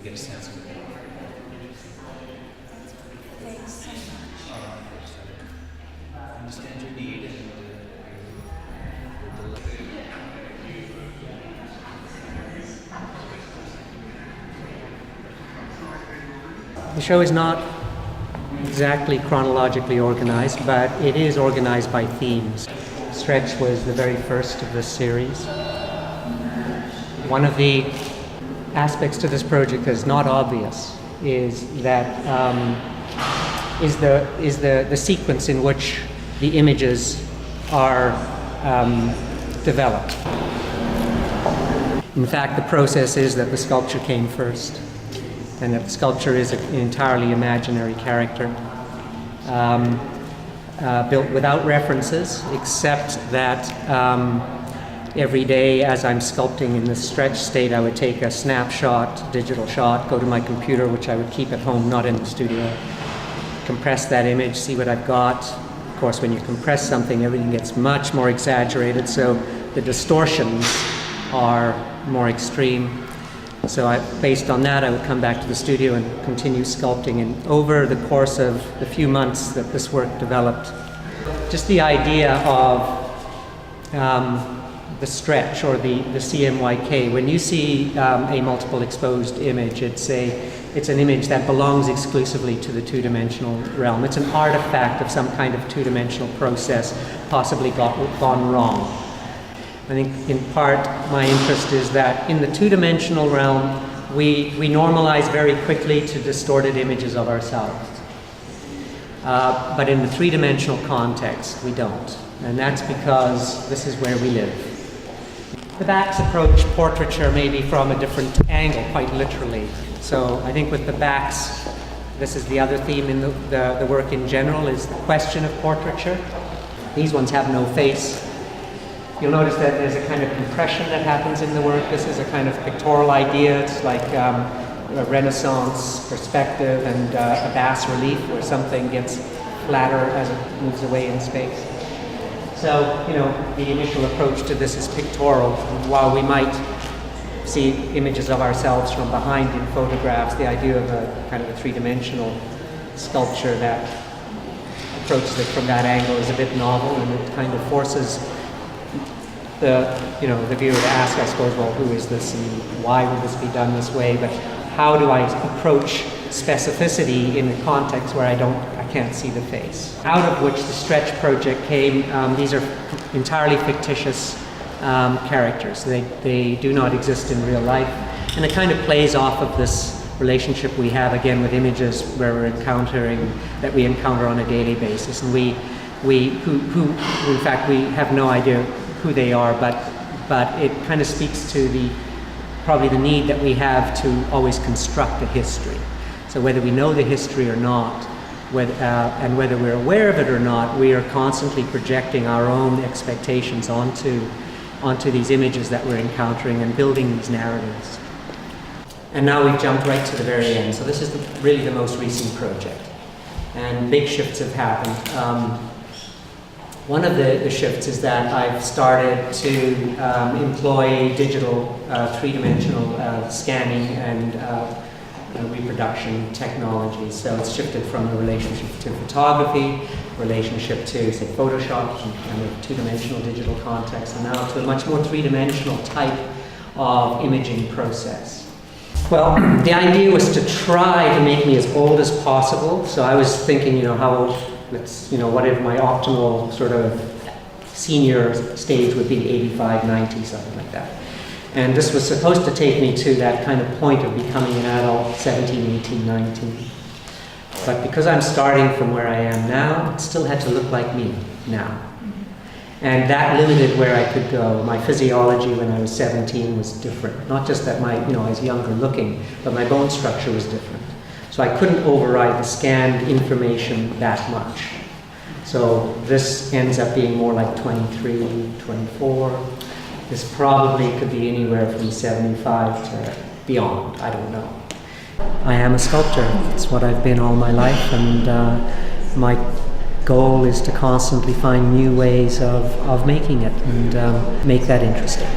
get a sense of it. Thanks so much. Understand your need and the show is not exactly chronologically organized, but it is organized by themes. Stretch was the very first of this series. One of the aspects to this project that's not obvious is that the sequence in which the images are developed. In fact, the process is that the sculpture came first, and that the sculpture is an entirely imaginary character, built without references, except that every day as I'm sculpting in this stretch state, I would take a snapshot, digital shot, go to my computer, which I would keep at home, not in the studio, compress that image, see what I've got. Of course, when you compress something, everything gets much more exaggerated, so the distortions are more extreme. So based on that, I would come back to the studio and continue sculpting. And over the course of the few months that this work developed, just the idea of the stretch or the CMYK. When you see a multiple exposed image, it's an image that belongs exclusively to the two-dimensional realm. It's an artifact of some kind of two-dimensional process, possibly gone wrong. I think in part my interest is that in the two-dimensional realm we normalize very quickly to distorted images of ourselves. But in the three-dimensional context we don't. And that's because this is where we live. The backs approach portraiture maybe from a different angle, quite literally. So I think with the backs, this is the other theme in the work in general, is the question of portraiture. These ones have no face. You'll notice that there's a kind of compression that happens in the work. This is a kind of pictorial idea. It's like a Renaissance perspective and a bas relief where something gets flatter as it moves away in space. So, the initial approach to this is pictorial. While we might see images of ourselves from behind in photographs, the idea of a kind of a three-dimensional sculpture that approaches it from that angle is a bit novel, and it kind of forces the viewer to ask, I suppose, well, who is this and why would this be done this way? But how do I approach specificity in a context where I can't see the face? Out of which the Stretch project came. These are entirely fictitious characters. They do not exist in real life, and it kind of plays off of this relationship we have again with images where we encounter on a daily basis, and we in fact we have no idea who they are, but it kind of speaks to probably the need that we have to always construct a history. So whether we know the history or not, and whether we're aware of it or not, we are constantly projecting our own expectations onto these images that we're encountering and building these narratives. And now we've jumped right to the very end. So this is really the most recent project, and big shifts have happened. One of the shifts is that I've started to employ digital three-dimensional scanning and reproduction technology. So it's shifted from a relationship to photography, relationship to, say, Photoshop, and kind of two-dimensional digital context, and now to a much more three-dimensional type of imaging process. Well, the idea was to try to make me as old as possible. So I was thinking, how old, what if my optimal sort of senior stage would be 85, 90, something like that. And this was supposed to take me to that kind of point of becoming an adult, 17, 18, 19. But because I'm starting from where I am now, it still had to look like me now. And that limited where I could go. My physiology when I was 17 was different. Not just that I was younger looking, but my bone structure was different. So I couldn't override the scanned information that much. So this ends up being more like 23, 24. This probably could be anywhere from 75 to beyond, I don't know. I am a sculptor. It's what I've been all my life, and my goal is to constantly find new ways of making it and make that interesting.